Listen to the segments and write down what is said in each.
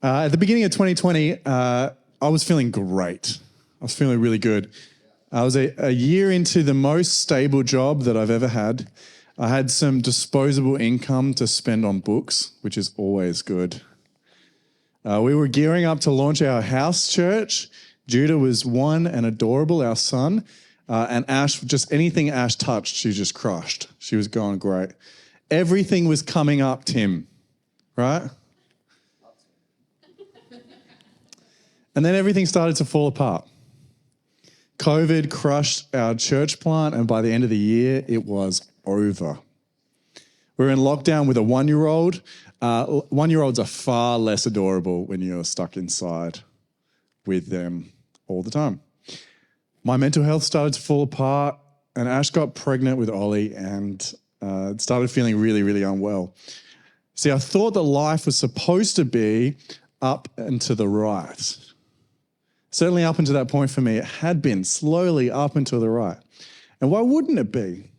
At the beginning of 2020, I was feeling great. I was feeling really good. I was a year into the most stable job that I've ever had. I had some disposable income to spend on books, which is always good. We were gearing up to launch our house church. Judah was one and adorable, our son. And Ash, just anything Ash touched, she just crushed. She was going great. Everything was coming up, Tim, right? And then everything started to fall apart. COVID crushed our church plant, and by the end of the year, it was over. We were in lockdown with a 1-year-old. 1-year-olds are far less adorable when you're stuck inside with them all the time. My mental health started to fall apart, and Ash got pregnant with Ollie and started feeling really, really unwell. See, I thought that life was supposed to be up and to the right. Certainly up until that point for me, it had been slowly up and to the right. And why wouldn't it be?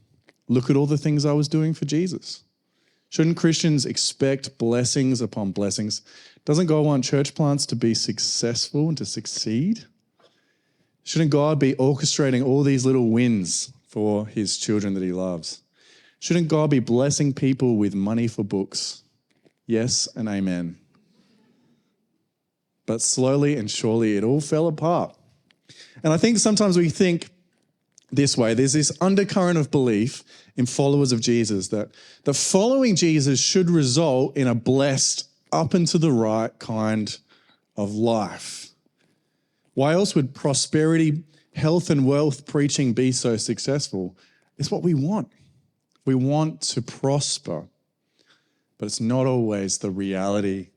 Look at all the things I was doing for Jesus. Shouldn't Christians expect blessings upon blessings? Doesn't God want church plants to be successful and to succeed? Shouldn't God be orchestrating all these little wins for his children that he loves? Shouldn't God be blessing people with money for books? Yes and amen. But slowly and surely it all fell apart. And I think sometimes we think this way. There's this undercurrent of belief in followers of Jesus that following Jesus should result in a blessed, up and to the right kind of life. Why else would prosperity, health and wealth preaching be so successful? It's what we want. We want to prosper. But it's not always the reality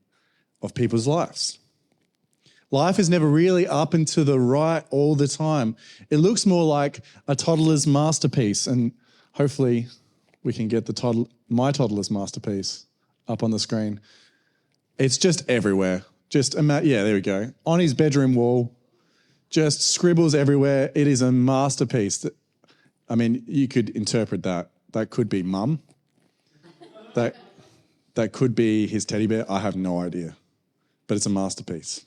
of people's lives. Life is never really up and to the right all the time. It looks more like a toddler's masterpiece, and hopefully we can get my toddler's masterpiece up on the screen. It's just everywhere. There we go. On his bedroom wall, just scribbles everywhere. It is a masterpiece. You could interpret that. That could be mum. That could be his teddy bear. I have no idea, but it's a masterpiece.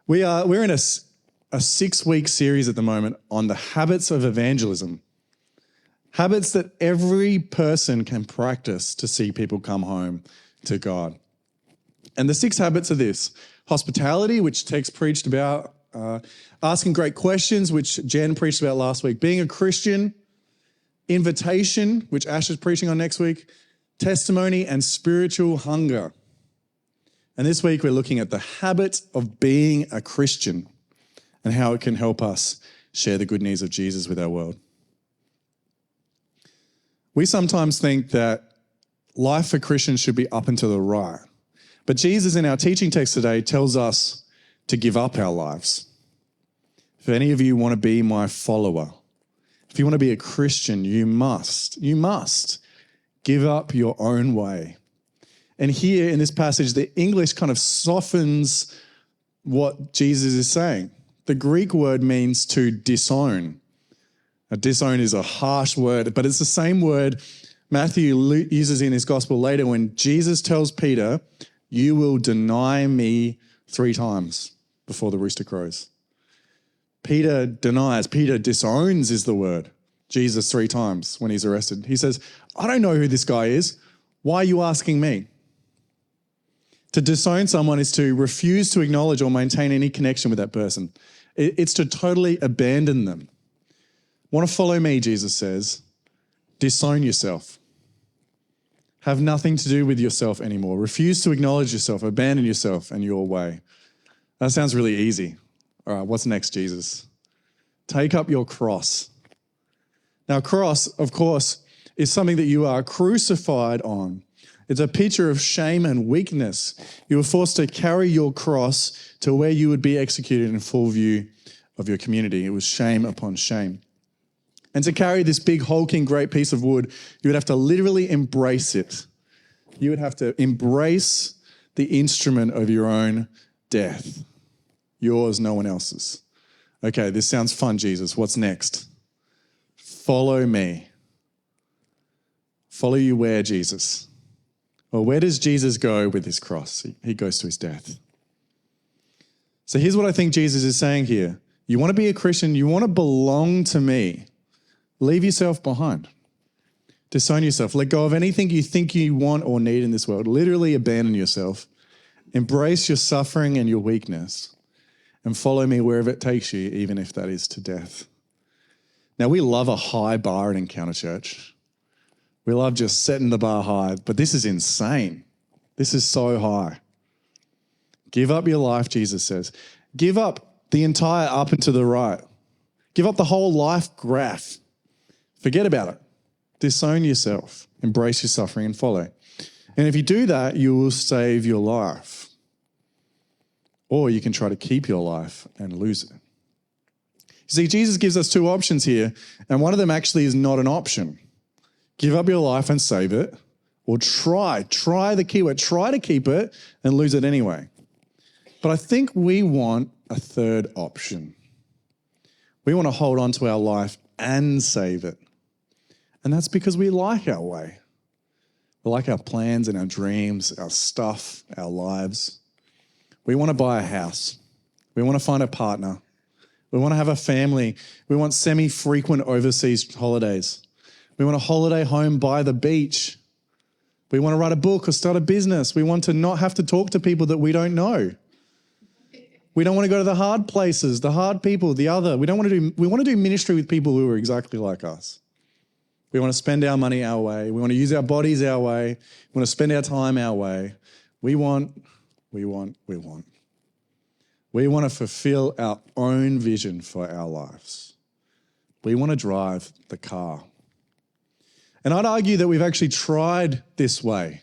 We're in a 6-week series at the moment on the habits of evangelism. Habits that every person can practice to see people come home to God. And the 6 habits are this: hospitality, which Tex preached about, asking great questions, which Jen preached about last week, being a Christian, invitation, which Ash is preaching on next week, testimony, and spiritual hunger. And this week we're looking at the habit of being a Christian and how it can help us share the good news of Jesus with our world. We sometimes think that life for Christians should be up and to the right. But Jesus in our teaching text today tells us to give up our lives. If any of you want to be my follower, if you want to be a Christian, you must give up your own way. And here in this passage, the English kind of softens what Jesus is saying. The Greek word means to disown. Now, disown is a harsh word, but it's the same word Matthew uses in his gospel later when Jesus tells Peter, "You will deny me 3 times before the rooster crows." Peter disowns is the word, Jesus 3 times when he's arrested. He says, "I don't know who this guy is. Why are you asking me?" To disown someone is to refuse to acknowledge or maintain any connection with that person. It's to totally abandon them. Want to follow me, Jesus says, disown yourself. Have nothing to do with yourself anymore. Refuse to acknowledge yourself, abandon yourself and your way. That sounds really easy. All right, what's next, Jesus? Take up your cross. Now, cross, of course, is something that you are crucified on. It's a picture of shame and weakness. You were forced to carry your cross to where you would be executed in full view of your community. It was shame upon shame. And to carry this big, hulking, great piece of wood, you would have to literally embrace it. You would have to embrace the instrument of your own death. Yours, no one else's. Okay, this sounds fun, Jesus. What's next? Follow me. Follow you where, Jesus? Well, where does Jesus go with his cross? He goes to his death. So here's what I think Jesus is saying here. You want to be a Christian, you want to belong to me, leave yourself behind. Disown yourself. Let go of anything you think you want or need in this world. Literally abandon yourself. Embrace your suffering and your weakness and follow me wherever it takes you, even if that is to death. Now, we love a high bar at Encounter Church. We love just setting the bar high, but this is insane. This is so high. Give up your life, Jesus says. Give up the entire up and to the right. Give up the whole life graph. Forget about it. Disown yourself. Embrace your suffering and follow. And if you do that, you will save your life. Or you can try to keep your life and lose it. See, Jesus gives us two options here, and one of them actually is not an option. Give up your life and save it, or try the keyword, try to keep it and lose it anyway. But I think we want a third option. We want to hold on to our life and save it. And that's because we like our way. We like our plans and our dreams, our stuff, our lives. We want to buy a house. We want to find a partner. We want to have a family. We want semi-frequent overseas holidays. We want a holiday home by the beach. We want to write a book or start a business. We want to not have to talk to people that we don't know. We don't want to go to the hard places, the hard people, the other. We want to do ministry with people who are exactly like us. We want to spend our money our way. We want to use our bodies our way. We want to spend our time our way. We want to fulfill our own vision for our lives. We want to drive the car. And I'd argue that we've actually tried this way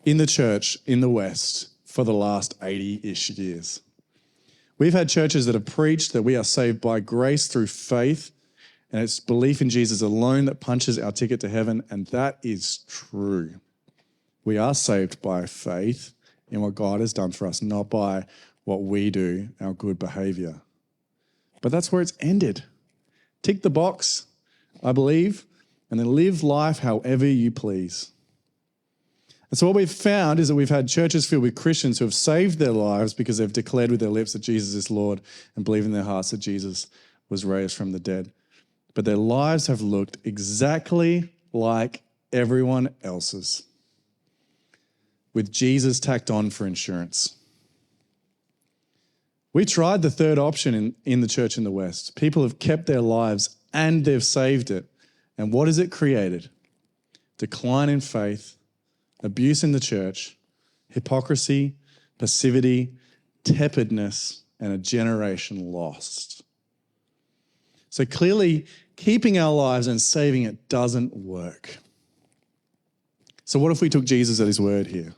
in the church in the West for the last 80-ish years. We've had churches that have preached that we are saved by grace through faith, and it's belief in Jesus alone that punches our ticket to heaven, and that is true. We are saved by faith in what God has done for us, not by what we do, our good behavior. But that's where it's ended. Tick the box, I believe, and then live life however you please. And so what we've found is that we've had churches filled with Christians who have saved their lives because they've declared with their lips that Jesus is Lord and believe in their hearts that Jesus was raised from the dead. But their lives have looked exactly like everyone else's, with Jesus tacked on for insurance. We tried the third option in the church in the West. People have kept their lives and they've saved it. And what has it created? Decline in faith, abuse in the church, hypocrisy, passivity, tepidness, and a generation lost. So clearly, keeping our lives and saving it doesn't work. So what if we took Jesus at his word here?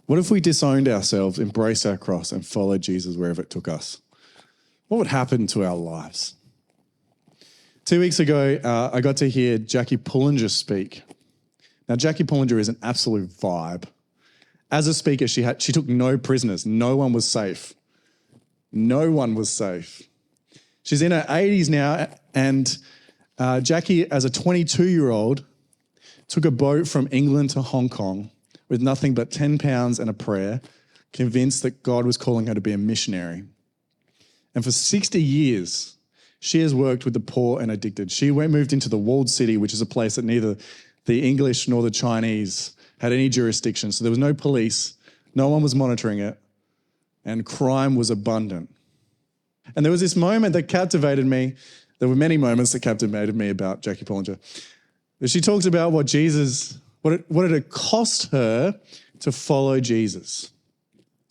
What if we disowned ourselves, embraced our cross, and followed Jesus wherever it took us? What would happen to our lives? 2 weeks ago, I got to hear Jackie Pullinger speak. Now, Jackie Pullinger is an absolute vibe. As a speaker, she took no prisoners. No one was safe. No one was safe. She's in her 80s now, and Jackie, as a 22-year-old, took a boat from England to Hong Kong with nothing but £10 and a prayer, convinced that God was calling her to be a missionary. And for 60 years, she has worked with the poor and addicted. She moved into the walled city, which is a place that neither the English nor the Chinese had any jurisdiction. So there was no police, no one was monitoring it, and crime was abundant. And there was this moment that captivated me. There were many moments that captivated me about Jackie Pullinger. She talks about what it had cost her to follow Jesus.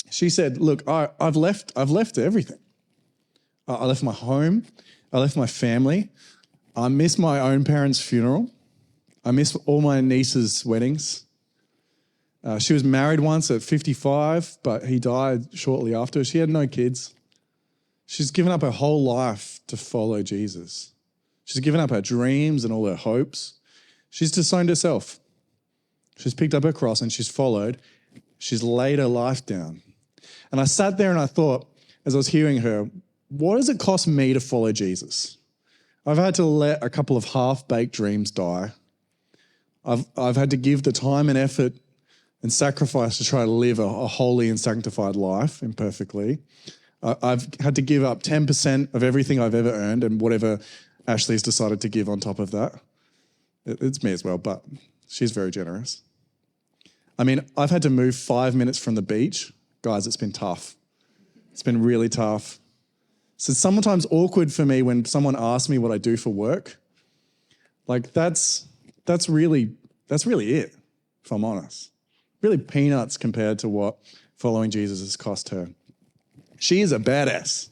She said, look, I've left everything. I left my home. I left my family. I miss my own parents' funeral. I miss all my niece's weddings. She was married once at 55, but he died shortly after. She had no kids. She's given up her whole life to follow Jesus. She's given up her dreams and all her hopes. She's disowned herself. She's picked up her cross and she's followed. She's laid her life down. And I sat there and I thought, as I was hearing her, what does it cost me to follow Jesus? I've had to let a couple of half-baked dreams die. I've had to give the time and effort and sacrifice to try to live a holy and sanctified life imperfectly. I've had to give up 10% of everything I've ever earned and whatever Ashley's decided to give on top of that. It's me as well, but she's very generous. I mean, I've had to move 5 minutes from the beach. Guys, it's been tough. It's been really tough. So it's sometimes awkward for me when someone asks me what I do for work. Like that's really it, if I'm honest. Really peanuts compared to what following Jesus has cost her. She is a badass.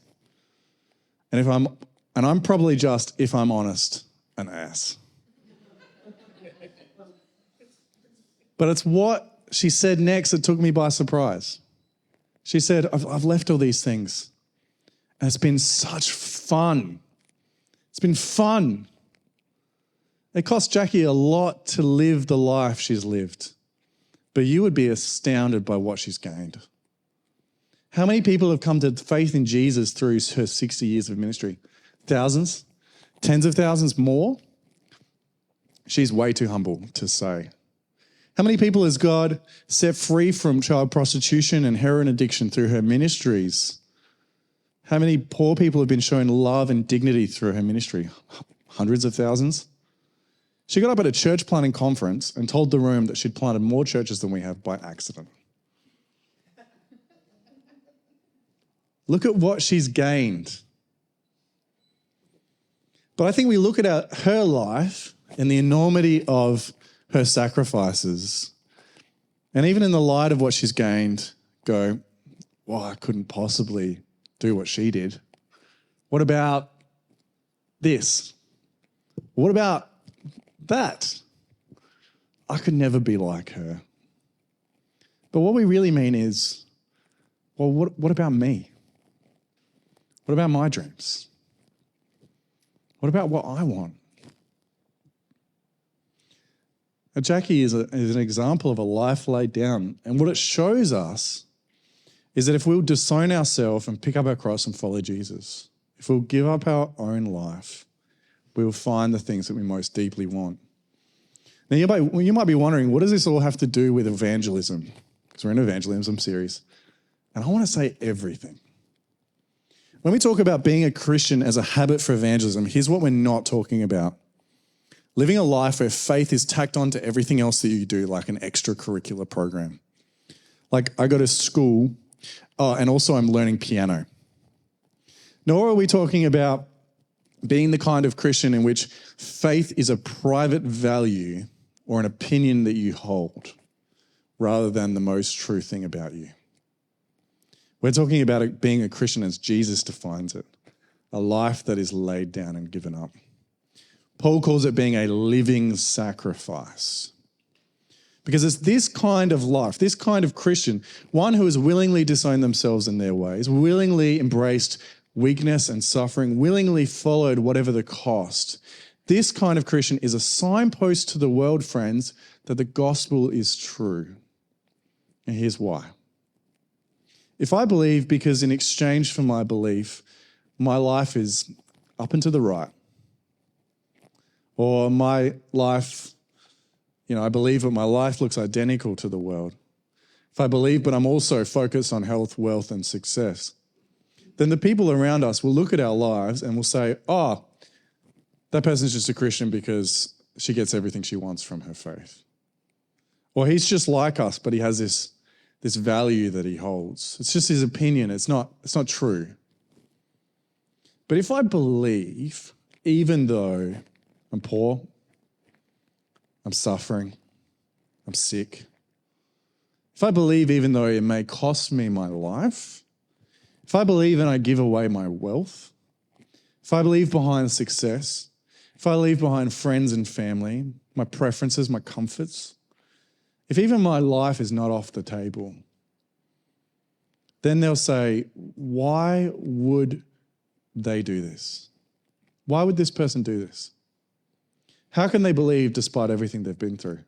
And I'm probably just, if I'm honest, an ass. But it's what she said next that took me by surprise. She said, I've left all these things. And it's been such fun. It's been fun. It cost Jackie a lot to live the life she's lived. But you would be astounded by what she's gained. How many people have come to faith in Jesus through her 60 years of ministry? Thousands? Tens of thousands more? She's way too humble to say. How many people has God set free from child prostitution and heroin addiction through her ministries? How many poor people have been shown love and dignity through her ministry? Hundreds of thousands? She got up at a church planting conference and told the room that she'd planted more churches than we have by accident. Look at what she's gained. But I think we look at her life and the enormity of her sacrifices, and even in the light of what she's gained, go, well, I couldn't possibly do what she did. What about this? What about that? I could never be like her. But what we really mean is, well, what about me? What about my dreams? What about what I want? Now, Jackie is an example of a life laid down. And what it shows us is that if we'll disown ourselves and pick up our cross and follow Jesus, if we'll give up our own life, we will find the things that we most deeply want. Now, you might be wondering, what does this all have to do with evangelism? Because we're in an evangelism series. And I want to say everything. When we talk about being a Christian as a habit for evangelism, here's what we're not talking about. Living a life where faith is tacked on to everything else that you do, like an extracurricular program. Like I go to school, and also I'm learning piano. Nor are we talking about being the kind of Christian in which faith is a private value or an opinion that you hold, rather than the most true thing about you. We're talking about it being a Christian as Jesus defines it, a life that is laid down and given up. Paul calls it being a living sacrifice. Because it's this kind of life, this kind of Christian, one who has willingly disowned themselves in their ways, willingly embraced weakness and suffering, willingly followed whatever the cost. This kind of Christian is a signpost to the world, friends, that the gospel is true. And here's why. If I believe because in exchange for my belief, my life is up and to the right, or my life, I believe that my life looks identical to the world. If I believe, but I'm also focused on health, wealth, and success, then the people around us will look at our lives and will say, oh, that person's just a Christian because she gets everything she wants from her faith. Or he's just like us, but he has this value that he holds. It's just his opinion. It's not true. But if I believe, even though I'm poor, I'm suffering, I'm sick, if I believe even though it may cost me my life, if I believe and I give away my wealth, if I leave behind success, if I leave behind friends and family, my preferences, my comforts, if even my life is not off the table, then they'll say, why would they do this? Why would this person do this? How can they believe despite everything they've been through?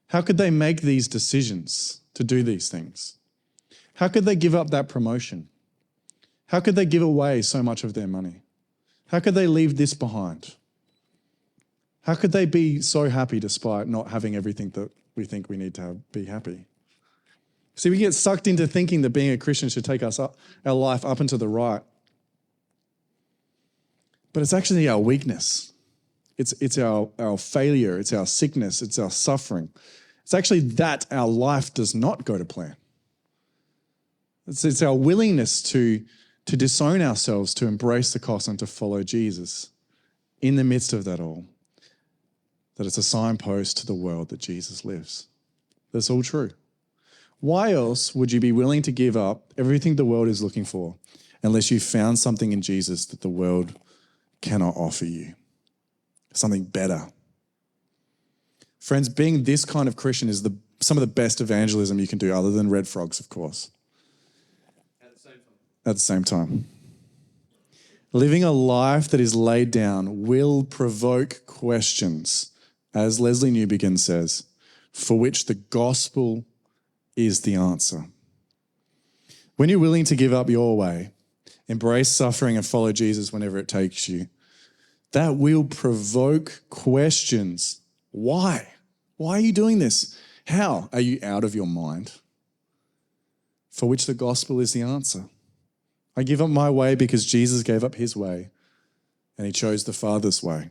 How could they make these decisions to do these things? How could they give up that promotion? How could they give away so much of their money? How could they leave this behind? How could they be so happy despite not having everything that we think we need to be happy. See, we get sucked into thinking that being a Christian should take us up, our life up and to the right. But it's actually our weakness. It's our failure. It's our sickness. It's our suffering. It's actually that our life does not go to plan. It's our willingness to disown ourselves, to embrace the cost and to follow Jesus in the midst of that all. That it's a signpost to the world that Jesus lives. That's all true. Why else would you be willing to give up everything the world is looking for unless you found something in Jesus that the world cannot offer you? Something better. Friends, being this kind of Christian is some of the best evangelism you can do, other than red frogs, of course. At the same time. Living a life that is laid down will provoke questions, as Leslie Newbegin says, for which the gospel is the answer. When you're willing to give up your way, embrace suffering and follow Jesus whenever it takes you, that will provoke questions. Why? Why are you doing this? How? Are you out of your mind? For which the gospel is the answer. I give up my way because Jesus gave up his way and he chose the Father's way.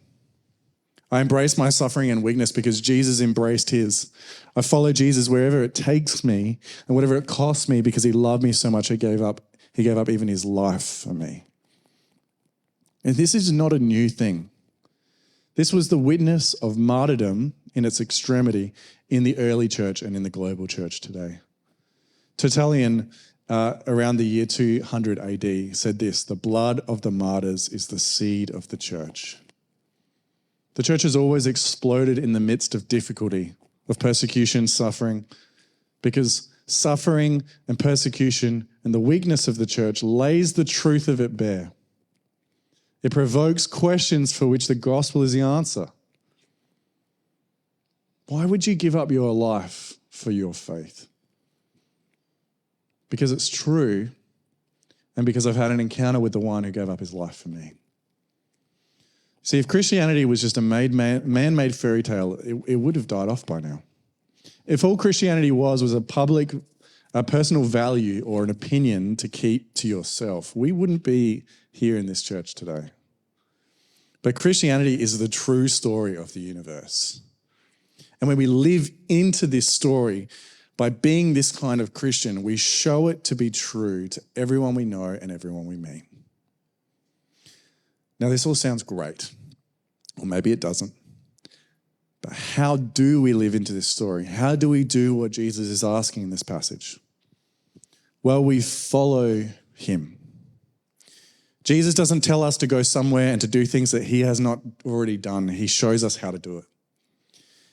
I embrace my suffering and weakness because Jesus embraced his. I follow Jesus wherever it takes me and whatever it costs me because he loved me so much he gave up even his life for me. And this is not a new thing. This was the witness of martyrdom in its extremity in the early church and in the global church today. Tertullian, around the year 200 AD, said this: the blood of the martyrs is the seed of the church. The church has always exploded in the midst of difficulty, of persecution, suffering, because suffering and persecution and the weakness of the church lays the truth of it bare. It provokes questions for which the gospel is the answer. Why would you give up your life for your faith? Because it's true, and because I've had an encounter with the one who gave up his life for me. See, if Christianity was just a man-made fairy tale, it would have died off by now. If all Christianity was a personal value or an opinion to keep to yourself, we wouldn't be here in this church today. But Christianity is the true story of the universe. And when we live into this story, by being this kind of Christian, we show it to be true to everyone we know and everyone we meet. Now, this all sounds great, or maybe it doesn't. But how do we live into this story? How do we do what Jesus is asking in this passage? Well, we follow him. Jesus doesn't tell us to go somewhere and to do things that he has not already done. He shows us how to do it.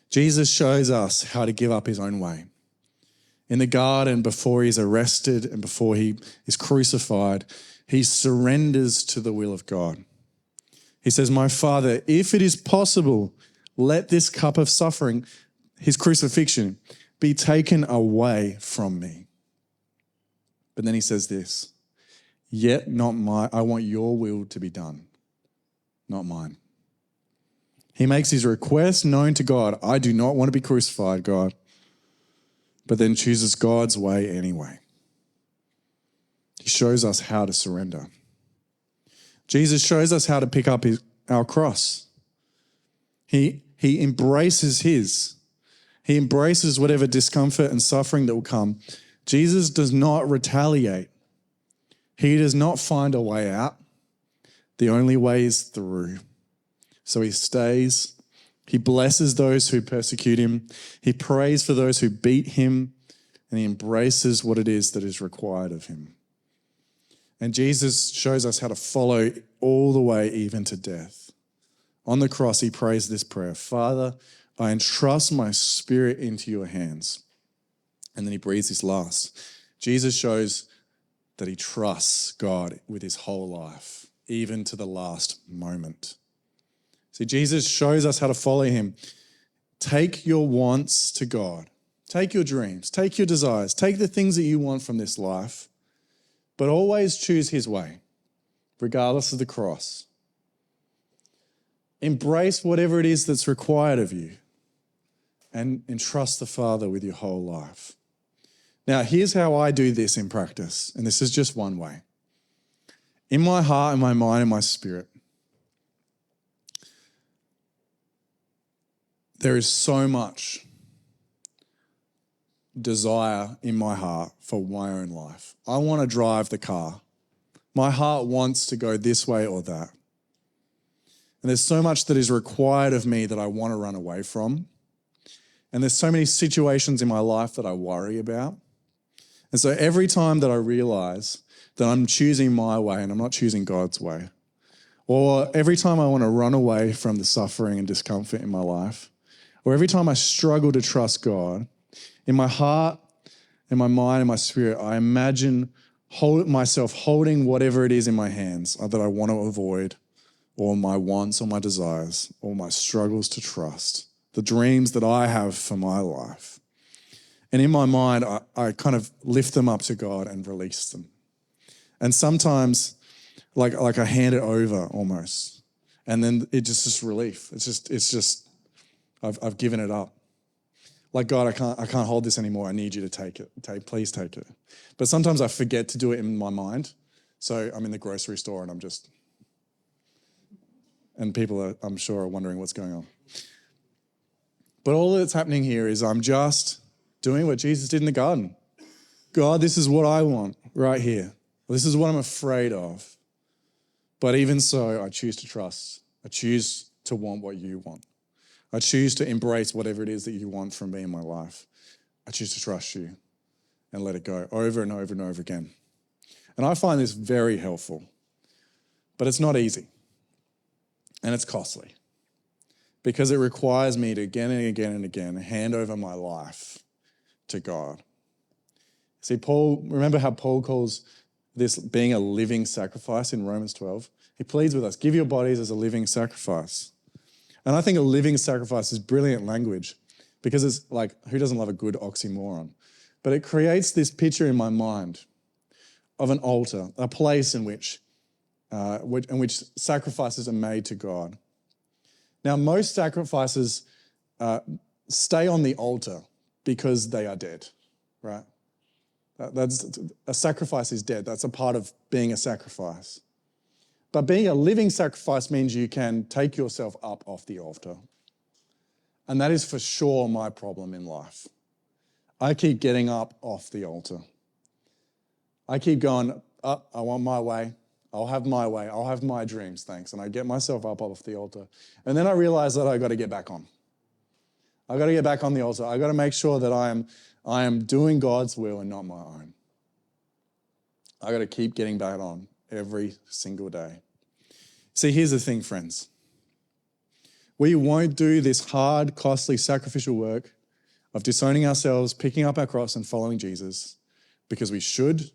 Jesus shows us how to give up his own way. In the garden, before he's arrested and before he is crucified, he surrenders to the will of God. He says, "My Father, if it is possible, let this cup of suffering," his crucifixion, "be taken away from me." But then he says this, "Yet not I want your will to be done, not mine." He makes his request known to God. I do not want to be crucified, God, but then chooses God's way anyway. He shows us how to surrender. Jesus shows us how to pick up our cross. He embraces his. He embraces whatever discomfort and suffering that will come. Jesus does not retaliate. He does not find a way out. The only way is through. So he stays. He blesses those who persecute him. He prays for those who beat him. And he embraces what it is that is required of him. And Jesus shows us how to follow all the way, even to death. On the cross, he prays this prayer: "Father, I entrust my spirit into your hands." And then he breathes his last. Jesus shows that he trusts God with his whole life, even to the last moment. See, Jesus shows us how to follow him. Take your wants to God. Take your dreams. Take your desires. Take the things that you want from this life, but always choose his way, regardless of the cross. Embrace whatever it is that's required of you and entrust the Father with your whole life. Now, here's how I do this in practice, and this is just one way. In my heart, in my mind, in my spirit, there is so much desire in my heart for my own life. I want to drive the car. My heart wants to go this way or that. And there's so much that is required of me that I want to run away from. And there's so many situations in my life that I worry about. And so every time that I realize that I'm choosing my way and I'm not choosing God's way, or every time I want to run away from the suffering and discomfort in my life, or every time I struggle to trust God, in my heart, in my mind, in my spirit, I imagine myself holding whatever it is in my hands that I want to avoid, or my wants or my desires, or my struggles to trust, the dreams that I have for my life. And in my mind, I kind of lift them up to God and release them. And sometimes, like I hand it over almost, and then it's just relief. It's just I've given it up. Like, God, I can't hold this anymore. I need you to take it. Please take it. But sometimes I forget to do it in my mind. So I'm in the grocery store and people I'm sure are wondering what's going on. But all that's happening here is I'm just doing what Jesus did in the garden. God, this is what I want right here. This is what I'm afraid of. But even so, I choose to trust. I choose to want what you want. I choose to embrace whatever it is that you want from me in my life. I choose to trust you and let it go over and over and over again. And I find this very helpful, but it's not easy and it's costly because it requires me to again and again and again hand over my life to God. See, remember how Paul calls this being a living sacrifice in Romans 12? He pleads with us, give your bodies as a living sacrifice. And I think a living sacrifice is brilliant language because it's like, who doesn't love a good oxymoron? But it creates this picture in my mind of an altar, a place in which sacrifices are made to God. Now, most sacrifices stay on the altar because they are dead, right? A sacrifice is dead. That's a part of being a sacrifice. But being a living sacrifice means you can take yourself up off the altar. And that is for sure my problem in life. I keep getting up off the altar. I keep going, I want my way. I'll have my way. I'll have my dreams, thanks. And I get myself up off the altar. And then I realize that I got to get back on. I got to get back on the altar. I got to make sure that I am doing God's will and not my own. I got to keep getting back on every single day. See, here's the thing, friends. We won't do this hard, costly, sacrificial work of disowning ourselves, picking up our cross and following Jesus because we should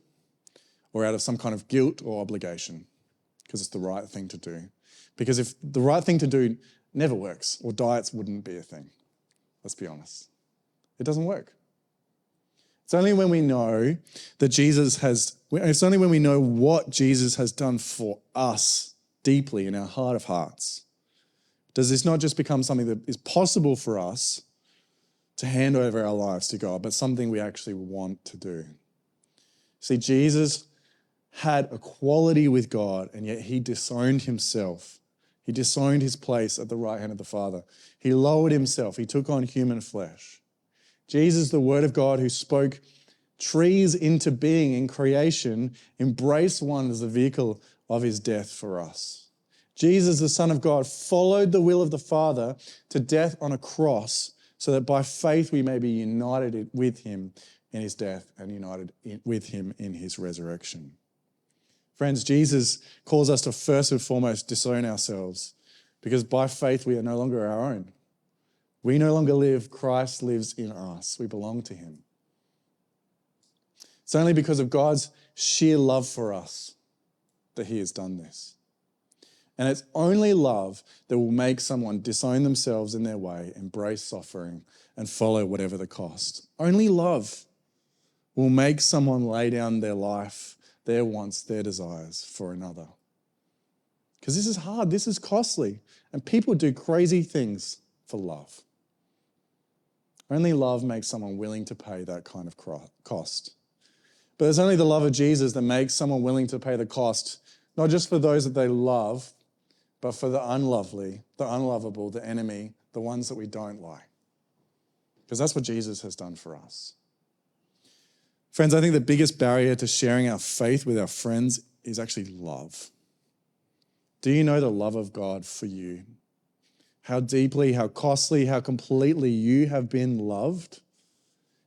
or out of some kind of guilt or obligation because it's the right thing to do. Because if the right thing to do never works or diets wouldn't be a thing, let's be honest. It doesn't work. It's only when we know that it's only when we know what Jesus has done for us deeply in our heart of hearts, does this not just become something that is possible for us to hand over our lives to God, but something we actually want to do. See, Jesus had equality with God, and yet he disowned himself. He disowned his place at the right hand of the Father. He lowered himself. He took on human flesh. Jesus, the Word of God, who spoke trees into being in creation, embraced one as the vehicle of his death for us. Jesus, the Son of God, followed the will of the Father to death on a cross so that by faith we may be united with him in his death and united with him in his resurrection. Friends, Jesus calls us to first and foremost disown ourselves because by faith we are no longer our own. We no longer live, Christ lives in us. We belong to him. It's only because of God's sheer love for us that he has done this. And it's only love that will make someone disown themselves in their way, embrace suffering, and follow whatever the cost. Only love will make someone lay down their life, their wants, their desires for another. Because this is hard, this is costly, and people do crazy things for love. Only love makes someone willing to pay that kind of cost. But it's only the love of Jesus that makes someone willing to pay the cost, not just for those that they love, but for the unlovely, the unlovable, the enemy, the ones that we don't like. Because that's what Jesus has done for us. Friends, I think the biggest barrier to sharing our faith with our friends is actually love. Do you know the love of God for you? How deeply, how costly, how completely you have been loved?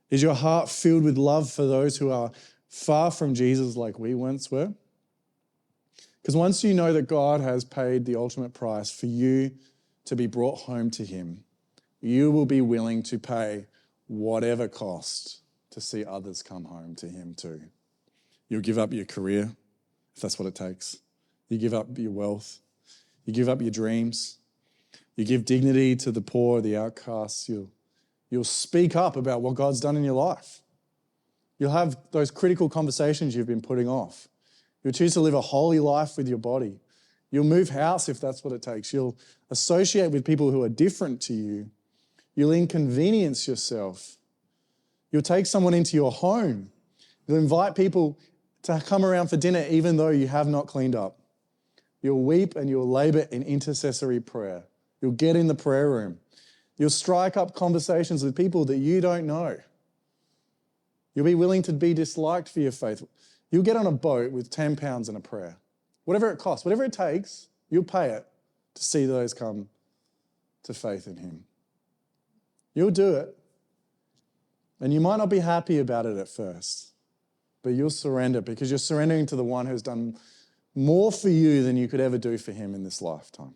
Is your heart filled with love for those who are far from Jesus like we once were? Because once you know that God has paid the ultimate price for you to be brought home to him, you will be willing to pay whatever cost to see others come home to him too. You'll give up your career, if that's what it takes. You give up your wealth. You give up your dreams. You give dignity to the poor, the outcasts. You'll speak up about what God's done in your life. You'll have those critical conversations you've been putting off. You'll choose to live a holy life with your body. You'll move house if that's what it takes. You'll associate with people who are different to you. You'll inconvenience yourself. You'll take someone into your home. You'll invite people to come around for dinner even though you have not cleaned up. You'll weep and you'll labor in intercessory prayer. You'll get in the prayer room. You'll strike up conversations with people that you don't know. You'll be willing to be disliked for your faith. You'll get on a boat with 10 pounds and a prayer. Whatever it costs, whatever it takes, you'll pay it to see those come to faith in him. You'll do it. And you might not be happy about it at first, but you'll surrender because you're surrendering to the one who's done more for you than you could ever do for him in this lifetime.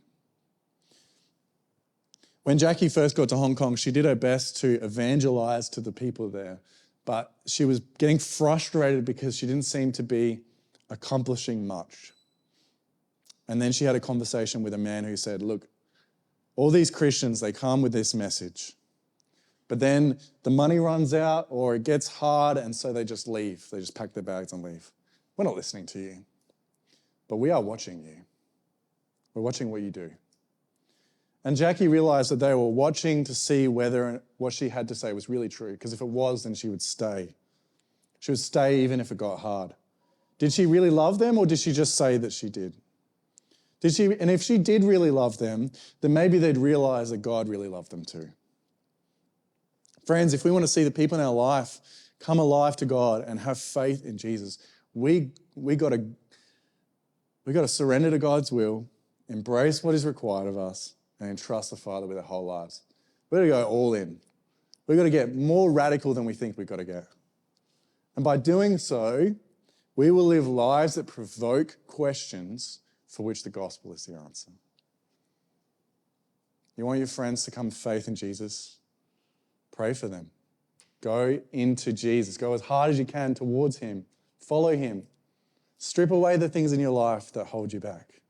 When Jackie first got to Hong Kong, she did her best to evangelize to the people there, but she was getting frustrated because she didn't seem to be accomplishing much. And then she had a conversation with a man who said, look, all these Christians, they come with this message, but then the money runs out or it gets hard and so they just leave. They just pack their bags and leave. We're not listening to you, but we are watching you. We're watching what you do. And Jackie realized that they were watching to see whether what she had to say was really true, because if it was, then she would stay. She would stay even if it got hard. Did she really love them, or did she just say that she did? And if she did really love them, then maybe they'd realize that God really loved them too. Friends, if we want to see the people in our life come alive to God and have faith in Jesus, we got to surrender to God's will, embrace what is required of us, and entrust the Father with our whole lives. We've got to go all in. We've got to get more radical than we think we've got to get. And by doing so, we will live lives that provoke questions for which the gospel is the answer. You want your friends to come to faith in Jesus? Pray for them. Go into Jesus. Go as hard as you can towards him. Follow him. Strip away the things in your life that hold you back.